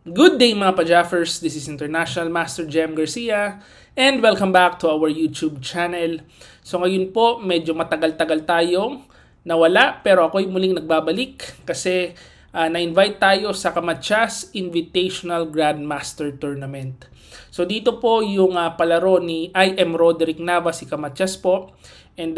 Good day mga Pajaffers, this is International Master Jem Garcia and welcome back to our YouTube channel. So ngayon po, medyo matagal-tagal tayong nawala pero ako'y muling nagbabalik kasi na-invite tayo sa Kamatsas Invitational Grandmaster Tournament. So dito po yung palaro ni I.M. Roderick Nava, si Kamatsas po. And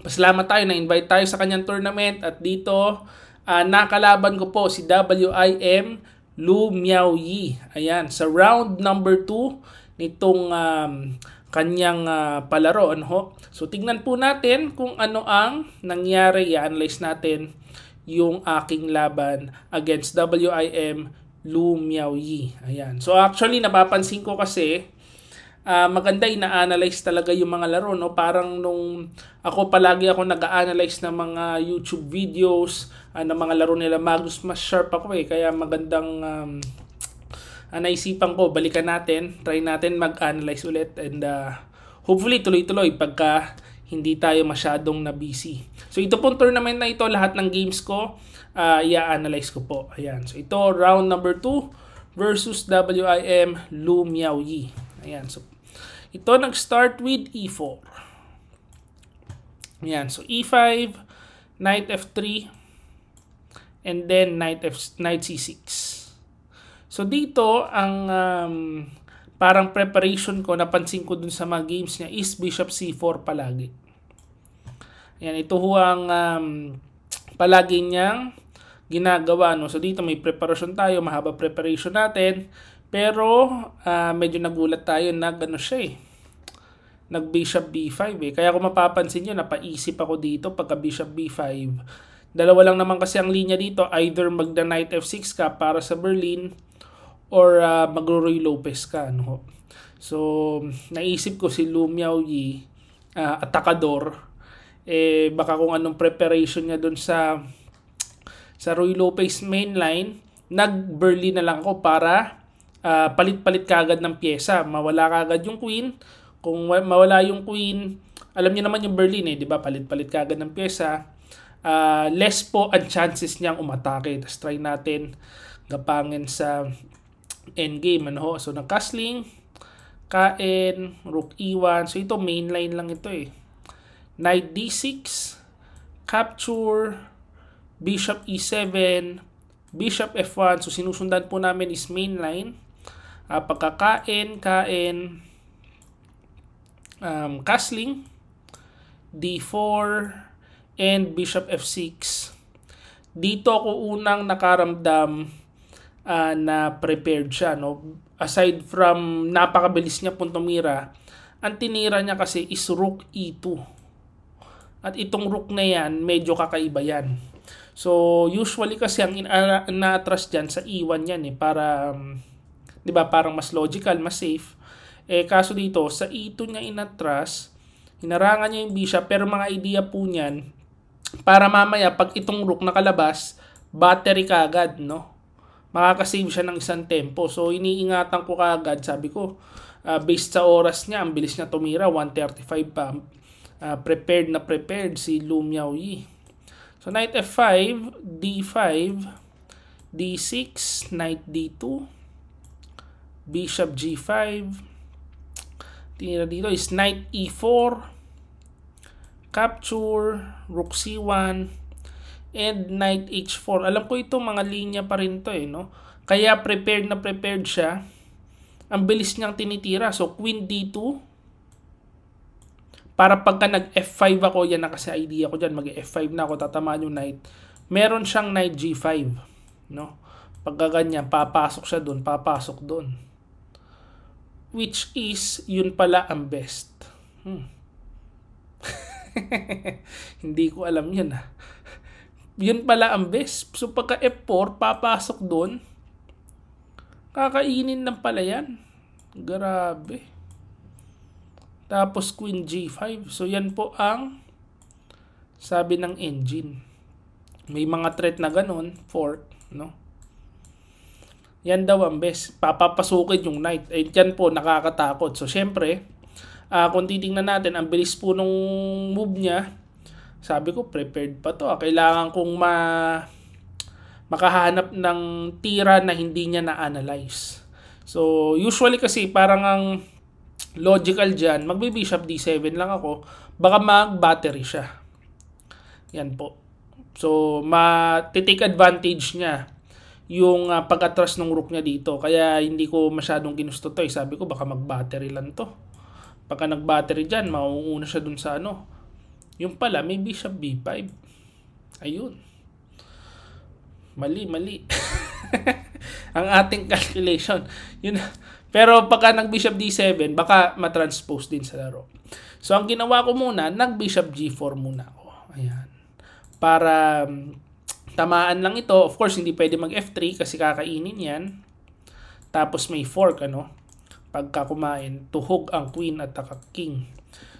pasalamat tayo, na-invite tayo sa kanyang tournament at dito nakalaban ko po si W.I.M. Lu Miaoyi. Ayan, sa round number 2 nitong kanyang palaro. So tingnan po natin kung ano ang nangyari. I-analyze natin yung aking laban against W.I.M. Lu Miaoyi. Ayan. So actually napapansin ko kasi maganda ina-analyze talaga yung mga laro, no? Parang nung palagi ako nag-a-analyze ng mga YouTube videos ng mga laro nila Magnus, mas sharp ako kaya magandang naisipan ko balikan natin, try natin mag-analyze ulit and hopefully tuloy-tuloy pagka hindi tayo masyadong na busy. So ito pong tournament na ito, lahat ng games ko i-analyze ko po. Ayan. So ito round number 2 versus W.I.M. Lu Miaoyi. Ayan. So ito nag-start with E4. Ayan. So E5, Knight F3, and then Knight C6. So dito, ang parang preparation ko, napansin ko dun sa mga games niya is Bishop C4 palagi. Ayan. Ito ho ang palagi niyang ginagawa. No? So dito may preparation tayo, mahaba preparation natin. Pero medyo nagulat tayo na gano'n siya nag-Bishop B5 Kaya kung mapapansin nyo, napaisip ako dito pagka Bishop B5. Dalawa lang naman kasi ang linya dito. Either magda-Knight F6 ka para sa Berlin or magro-Ruy Lopez ka. No? So, naisip ko si Lu Miaoyi, atakador. Baka kung anong preparation niya doon sa Ruy Lopez mainline, nag-Berlin na lang ako para palit-palit kagad ng pyesa. Mawala kagad yung queen. Kung mawala yung queen, alam niyo naman yung Berlin di ba? Palit-palit kagad ng pyesa. Less po ang chances niyang umatake. Tapos try natin gapangin sa endgame. So nag-castling, kain, rook E1. So ito mainline lang ito Knight D6, capture, Bishop E7, Bishop F1. So sinusundan po namin is mainline. Pagkakain, castling, D4, and Bishop F6. Dito ako unang nakaramdam na prepared siya. No? Aside from napakabilis niya puntomira, ang tinira niya kasi is Rook E2. At itong Rook na yan, medyo kakaiba yan. So, usually kasi ang na-atras dyan sa E1 yan para, di ba, parang mas logical, mas safe. Kaso dito, sa E2 niya inatras, hinarangan niya yung bishop, pero mga idea po niyan, para mamaya, pag itong rook nakalabas, battery kagad, no? Makakasave siya ng isang tempo. So, iniingatan ko kagad, sabi ko, based sa oras niya, ang bilis niya tumira, 1:35 pa. Prepared si Lu Miaoyi. So, Knight F5, D5, D6, Knight D2, Bishop G5, tinira dito is Knight E4, capture, Rook C1, and Knight H4. Alam ko ito, mga linya pa rin to no? Kaya prepared na prepared siya. Ang bilis niyang tinitira. So, Queen D2. Para pagka nag-F5 ako, yan na kasi idea ko dyan. Mag-F5 na ako, tatamaan yung Knight. Meron siyang Knight G5. No? Pagka ganyan, papasok siya doon, papasok doon. Which is, yun pala ang best. Hindi ko alam yun Yun pala ang best. So pagka F4, papasok doon. Kakainin lang pala yan. Grabe. Tapos Queen G5. So yan po ang sabi ng engine. May mga threat na ganun. Fork. No? Yan daw ang best. Papapasukin yung knight. Yan po, nakakatakot. So, syempre, kung titingnan natin, ang bilis po nung move niya, sabi ko, prepared pa to. Kailangan kong makahanap ng tira na hindi niya na-analyze. So, usually kasi parang ang logical dyan, magbe-bishop d7 lang ako, baka mag-battery siya. Yan po. So, matitake advantage niya yung pag-atras ng rook niya dito. Kaya hindi ko masyadong ginusto to. Sabi ko baka mag-battery lang to. Pagka nag-battery dyan, mauuna siya dun sa ano. Yung pala, may bishop b5. Ayun. Mali. Ang ating calculation. Yun. Pero pagka nag-bishop d7, baka matranspose din sa laro. So, ang ginawa ko muna, nag-bishop g4 muna ako. Ayan. Para tamaan lang ito. Of course, hindi pwede mag-f3 kasi kakainin yan. Tapos may fork, ano? Pagka kumain, tuhog ang queen at ang king.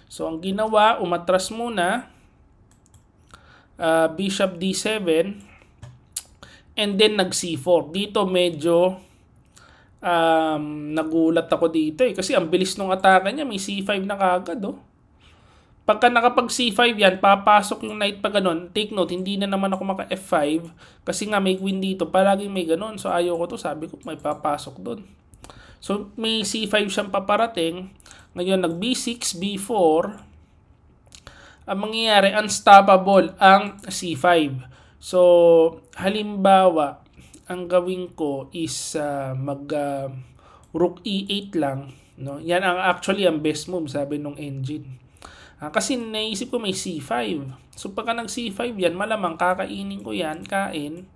So, ang ginawa, umatras muna. Bishop d7. And then, nag-c4. Dito, medyo nagulat ako dito eh. Kasi ang bilis ng atake niya. May c5 na kagad, oh. Pagka nakapag c5 yan, papasok yung knight pa ganun. Take note, hindi na naman ako maka f5 kasi nga may queen dito. Palaging may ganun. So ayaw ko to. Sabi ko may papasok doon. So may c5 siyang paparating. Ngayon nag b6, b4. Ang mangyayari, unstoppable ang c5. So halimbawa, ang gawin ko is mag rook e8 lang. No? Yan ang actually ang best move sabi nung engine. Kasi naisip ko may c5. So pagka nag c5 yan, malamang kakainin ko yan, kain.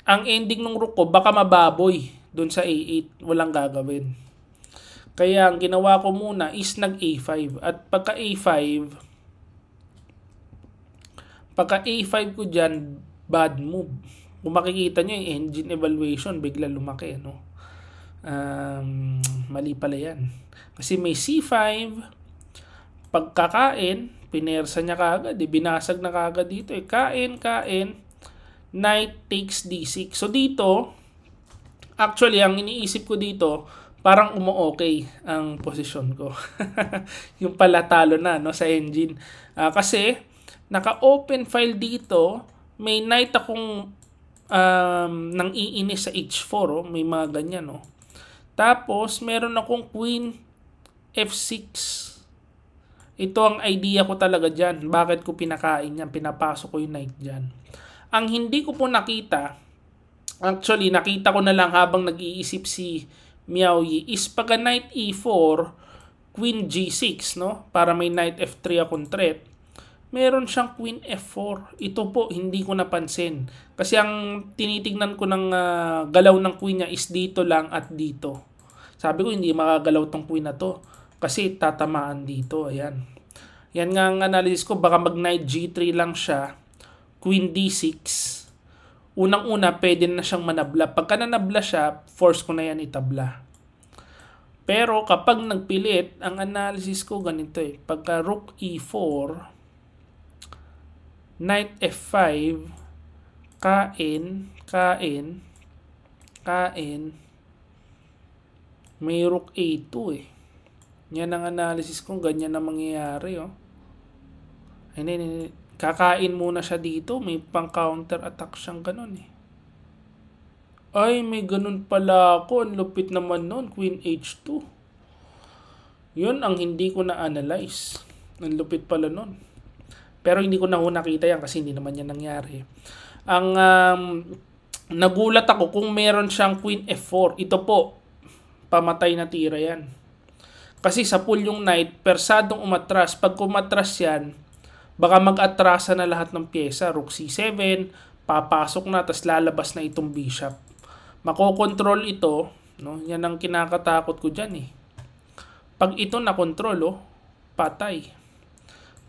Ang ending ng rook ko, baka mababoy dun sa a8. Walang gagawin. Kaya ang ginawa ko muna is nag a5. At pagka a5 ko dyan, bad move. Kung makikita nyo yung engine evaluation, bigla lumaki. No? Mali pala yan. Kasi may c5, pagkakain, pinersa niya kagad, binasag na kagad dito. Kain, knight takes d6. So dito, actually, ang iniisip ko dito, parang umo-okay ang posisyon ko. Yung pala talo na no, sa engine. Kasi, naka-open file dito, may knight akong nang iinis sa h4. Oh. May mga ganyan. Oh. Tapos, meron akong queen f6. Ito ang idea ko talaga dyan. Bakit ko pinakain yan? Pinapasok ko yung knight dyan. Ang hindi ko po nakita, actually nakita ko na lang habang nag-iisip si Miaoyi, is pagka knight e4, queen g6, no? Para may knight f3 akong threat. Meron siyang queen f4. Ito po, hindi ko napansin. Kasi ang tinitignan ko ng galaw ng queen niya is dito lang at dito. Sabi ko, hindi makagalaw tong queen na to. Kasi tatamaan dito. Ayan. Yan nga ang analysis ko. Baka mag knight g3 lang siya. Queen d6. Unang-una, pwede na siyang manabla. Pagka nanabla siya, force ko na yan itabla. Pero kapag nagpilit, ang analysis ko ganito eh. Pagka rook e4, knight f5, kain, may rook a2 eh. Yan ang analysis ko. Ganyan na mangyayari. Oh. Kakain muna siya dito. May pang counter attack siyang ganun eh. Ay, may ganun pala ako. Ang lupit naman nun. Queen h2. Yun ang hindi ko na-analyze. Ang lupit pala nun. Pero hindi ko na nakita yan kasi hindi naman yan nangyari. Ang nagulat ako kung meron siyang queen f4. Ito po. Pamatay na tira yan. Kasi sa pool yung knight, persadong umatras. Pag umatras yan, baka mag-atrasa na lahat ng pyesa. Rook c7, papasok na, tas lalabas na itong bishop. Makokontrol ito. No? Yan ang kinakatakot ko dyan eh. Pag ito na-control, oh, patay.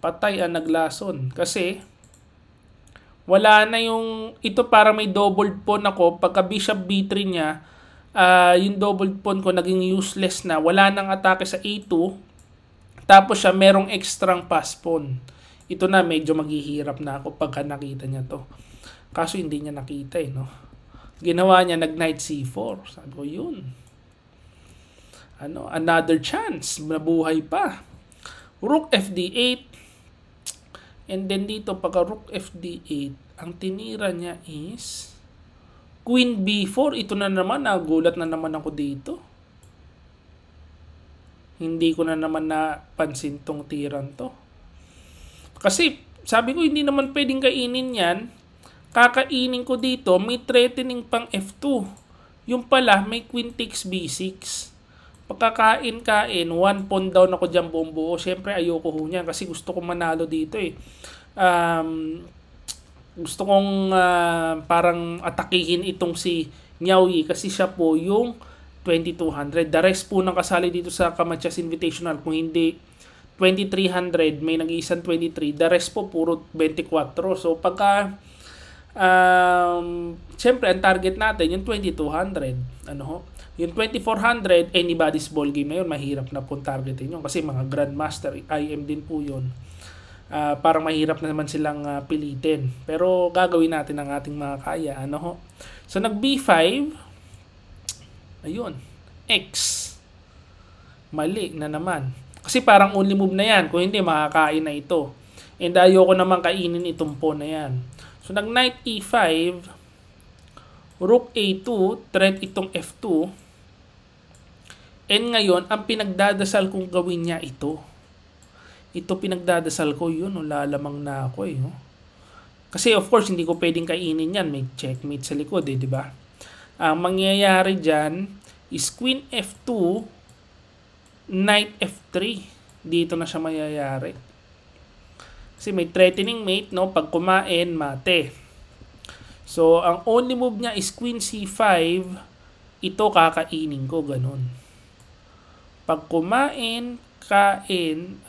Patay ang naglason. Kasi, wala na yung, ito para may double pawn ako. Pagka bishop b3 niya, yung double pawn ko naging useless na. Wala nang atake sa a2. Tapos siya merong extrang pass pawn. Ito na medyo maghihirap na ako pagka nakita niya to. Kaso hindi niya nakita eh, no? Ginawa niya nag knight c4. Sabi ko yun. Another chance. Nabuhay pa. Rook fd8. And then dito, pagka rook FD8, ang tinira niya is Queen B4. Ito na naman, nagulat na naman ako dito. Hindi ko na naman napansin tong tiran to. Kasi, sabi ko, hindi naman pwedeng kainin yan. Kakainin ko dito, may threatening pang F2. Yung pala, may Queen takes B6. Pagkakain-kain, 1 pawn down ako dyan buong buo. Siyempre, ayoko ho niyan kasi gusto kong manalo dito eh. Gusto kong parang atakihin itong si Miao Yi kasi siya po yung 2200. The rest po ng kasali dito sa Kamachias Invitational. Kung hindi 2300, may nag-iisang 23. The rest po puro 24. So pagka siyempre ang target natin yung 2200. Ano ho? Yung 2400, anybody's ball game na yun. Mahirap na pong targetin yun kasi mga Grandmaster, IM din po yun. Parang mahirap na naman silang pilitin. Pero gagawin natin ang ating mga kaya. Ano ho? So nag B5. Ayun. X. Mali na naman. Kasi parang only move na yan. Kung hindi, makakain na ito. And ayoko naman kainin itong pawn na yan. So nag knight E5. Rook A2. Threat itong F2. And ngayon, ang pinagdadasal kong gawin niya ito. Ito pinagdadasal ko yun. Lalamang na ako eh. Kasi of course, hindi ko pwedeng kainin yan. May checkmate sa likod eh, di ba? Ang mangyayari dyan is Queen F2, Knight F3. Dito na siya mangyayari. Kasi may threatening mate, no? Pag kumain, mate. So, ang only move niya is Queen C5. Ito kakainin ko, ganun. Pag kumain, kain,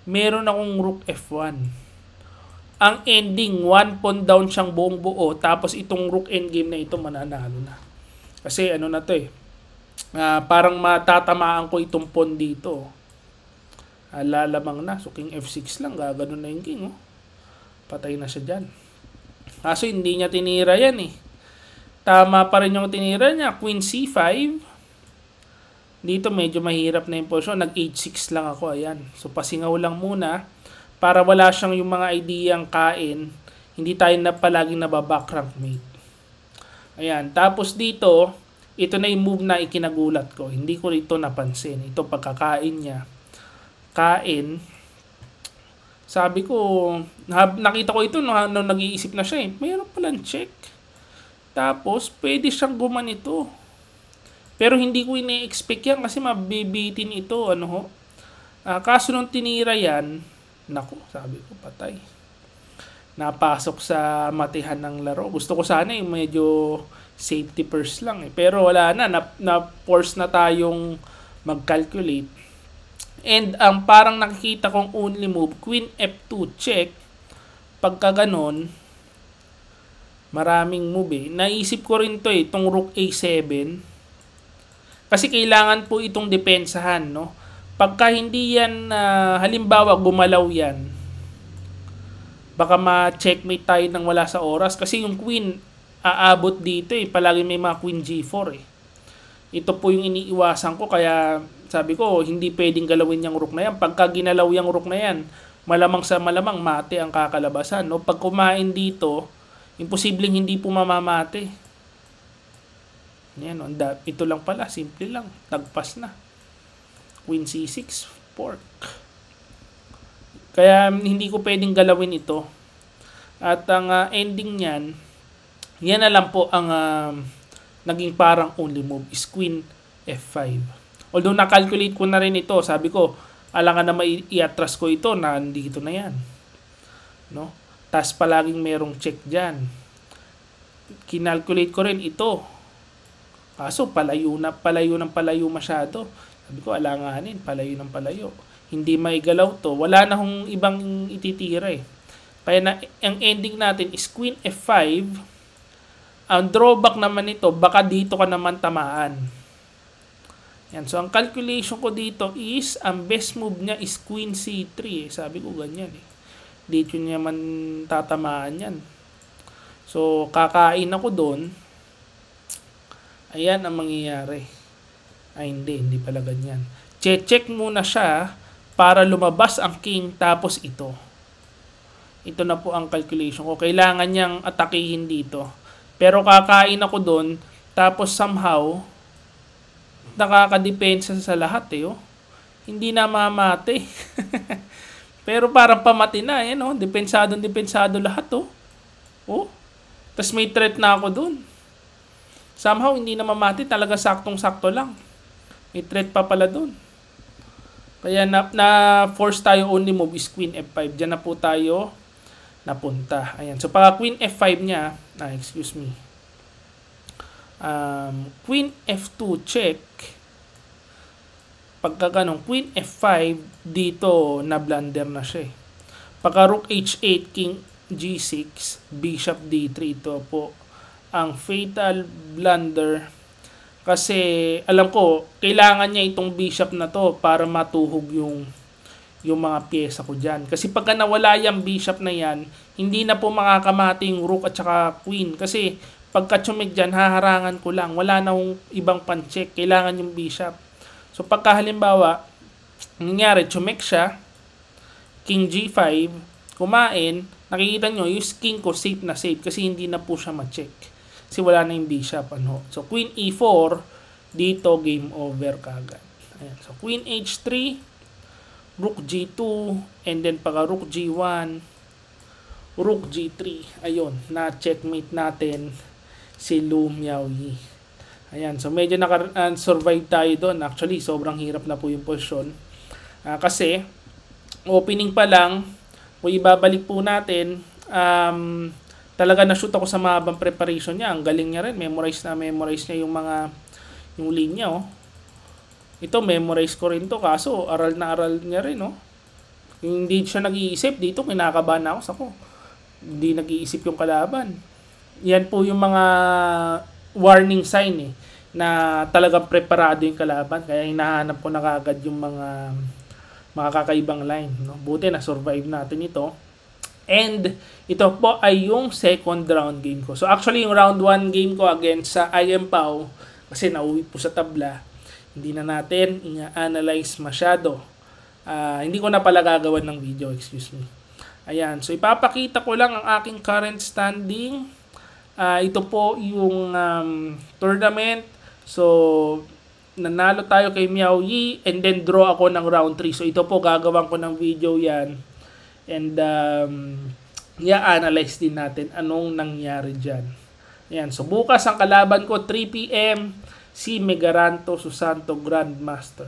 meron akong Rook F1. Ang ending, 1 pawn down siyang buong buo, tapos itong Rook endgame na ito, mananalo na. Kasi ano na to eh, parang matatamaan ko itong pawn dito. Lalamang na, so King F6 lang, gaganon na yung king. Patay na siya dyan. Kaso hindi niya tinira yan eh. Tama pa rin yung tinira niya. Queen C5. Dito medyo mahirap na yung posisyon. Nag H6 lang ako. Ayan. So pasingaw lang muna. Para wala siyang yung mga ideyang kain. Hindi tayo na palaging nababackrank mate. Ayan. Tapos dito, ito na yung move na ikinagulat ko. Hindi ko ito napansin. Ito pagkakain niya. Kain. Sabi ko, nakita ko ito nung nag-iisip na siya eh. Mayroon palang check. Tapos, pwede siyang gumanito. Pero hindi ko ine-expect yan kasi mabibitin ito. Ano ho? Kaso nung tinira yan, naku, sabi ko, patay. Napasok sa matihan ng laro. Gusto ko sana yung medyo safety first lang eh. Pero wala na. Na-force na tayong mag-calculate. And ang parang nakikita kong only move, Queen F2 check. Pagka ganon, maraming move eh. Naisip ko rin to eh, itong Rook A7. Kasi kailangan po itong depensahan, no? Pagka hindi yan, halimbawa gumalaw yan, baka ma-checkmate tayo nang wala sa oras. Kasi yung Queen, aabot dito eh. Palagi may mga Queen G4 eh. Ito po yung iniiwasan ko, kaya sabi ko, hindi pwedeng galawin yung rook na yan. Pagka ginalaw yung rook na yan, malamang sa malamang mate ang kakalabasan. No? Pag kumain dito, imposibleng hindi po mamamate. Yan, ito lang pala, simple lang. Tagpas na. Queen C6, fork. Kaya hindi ko pwedeng galawin ito. At ang ending niyan, yan na lang po ang naging parang only move is Queen F5. Although na-calculate ko na rin ito, sabi ko, alangan na i-atras ko ito, nandito na yan. No? Tas palaging merong check dyan. Kinalculate ko rin ito. Kaso palayo ng palayo masyado. Sabi ko, alanganin, palayo ng palayo. Hindi maigalaw to. Wala na hong ibang ititira eh. Kaya ang ending natin is Queen F5. Ang drawback naman nito, baka dito ka naman tamaan. Yan. So, ang calculation ko dito is, ang best move niya is Queen C3. Eh. Sabi ko, ganyan eh. Dito niya man tatamaan yan. So, kakain ako doon. Ayan ang mangyayari. Ay, hindi pala ganyan. Check muna siya. para lumabas ang king tapos ito. Ito na po ang calculation ko. Kailangan niyang atakihin dito. Pero kakain ako doon, tapos somehow, nakakadepensa sa lahat eh. Oh. Hindi na mamate. Pero parang pamati na. Yan, oh. Depensado lahat. Oh. Oh. Tapos may threat na ako doon. Somehow, hindi na mamati. Talaga saktong-sakto lang. May threat pa pala doon. Kaya na-force tayo only move is Queen F5. Diyan na po tayo napunta. Ayan. So, pagka Queen F5 niya, excuse me. Queen F2 check. Pagka ganun, Queen F5, dito na blunder na siya. Pagka Rook H8, King G6, Bishop D3, ito po ang fatal blunder. Kasi alam ko, kailangan niya itong bishop na to para matuhog yung mga pyesa ko dyan. Kasi pagka nawala yung bishop na yan, hindi na po makakamati yung rook at saka queen. Kasi pagka tsumik dyan, haharangan ko lang. Wala na yung ibang pan-check. Kailangan yung bishop. So pagka halimbawa, nangyari, tsumik siya, king G5, kumain, nakikita nyo, yung king ko safe na safe kasi hindi na po siya ma-check. Kasi wala na yung bishop. Ano? So, Queen E4, dito game over kagad. Ayan. So, Queen H3, Rook G2, and then pagka Rook G1, Rook G3. Ayun, na-checkmate natin si Lu Miaoyi. Ayan, so medyo naka-survive tayo doon. Actually, sobrang hirap na po yung position. Kasi, opening pa lang, kung ibabalik po natin, talaga na-shoot ako sa mahabang preparation niya. Ang galing niya rin. Memorize niya yung linya, oh. Ito, memorize ko rin to. Kaso, aral na aral niya rin, oh. Yung hindi siya nag-iisip dito, kinakabahan ako. Sako, hindi nag-iisip yung kalaban. Yan po yung mga warning sign, eh, na talagang preparado yung kalaban. Kaya hinahanap ko na kagad yung mga kakaibang line, no? Buti na survive natin ito. And ito po ay yung second round game ko. So actually yung round 1 game ko against sa IM Pao, kasi nauwi po sa tabla, hindi na natin i-analyze masyado. Hindi ko na pala gagawan ng video, excuse me. Ayan, so ipapakita ko lang ang aking current standing. Ito po yung tournament. So nanalo tayo kay Miaoyi and then draw ako ng round 3. So ito po, gagawan ko ng video yan. And i-analyze din natin anong nangyari dyan. Ayan. So bukas ang kalaban ko, 3 PM, si Megaranto Susanto Grandmaster.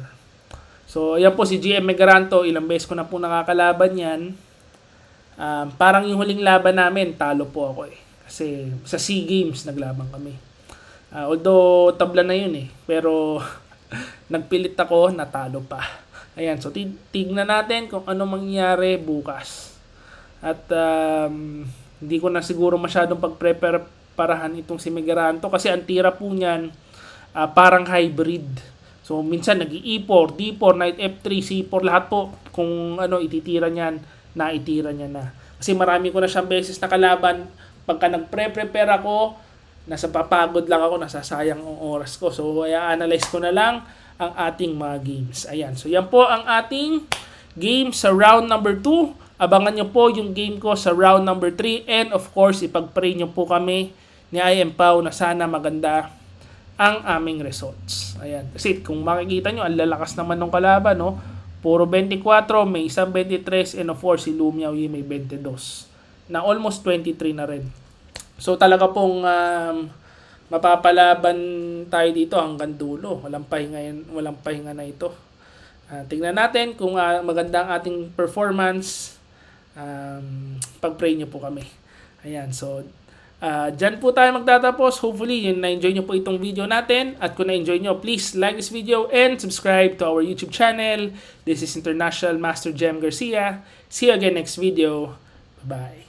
So ayan po si GM Megaranto. Ilang beses ko na po nakakalaban yan. Parang yung huling laban namin, talo po ako eh. Kasi sa SEA Games naglaban kami. Although tabla na yun eh. Pero nagpilit ako, natalo pa. Ayan, so tignan natin kung ano mangyayari bukas. At hindi ko na siguro masyadong pagpreparahan itong si Megaranto kasi ang tira po niyan parang hybrid. So minsan nag-E4, D4, Knight F3, C4, lahat po kung ano ititira niyan, naitira niya na. Kasi marami ko na siyang beses na kalaban. Pagka nagpre-prepare ako, nasa papagod lang ako, nasasayang ang oras ko. So i-analyze ko na lang ang ating mga games. Ayan. So, yan po ang ating game sa round number 2. Abangan nyo po yung game ko sa round number 3. And of course, ipag-pray nyo po kami ni IM Pao na sana maganda ang aming results. Ayan. Kasi kung makikita nyo, ang lalakas naman ng kalaban, no? Puro 24, may isang 23, and of course, si Lu Miaoyi may 22. Na almost 23 na rin. So, talaga pong mapapalaban tayo dito hanggang dulo. Walang pahinga na ito. Tingnan natin kung maganda ang ating performance. Pag-pray nyo po kami. Ayan, so dyan po tayo magtatapos. Hopefully, na-enjoy nyo po itong video natin. At kung na-enjoy nyo, please like this video and subscribe to our YouTube channel. This is International Master Jem Garcia. See you again next video. Bye-bye.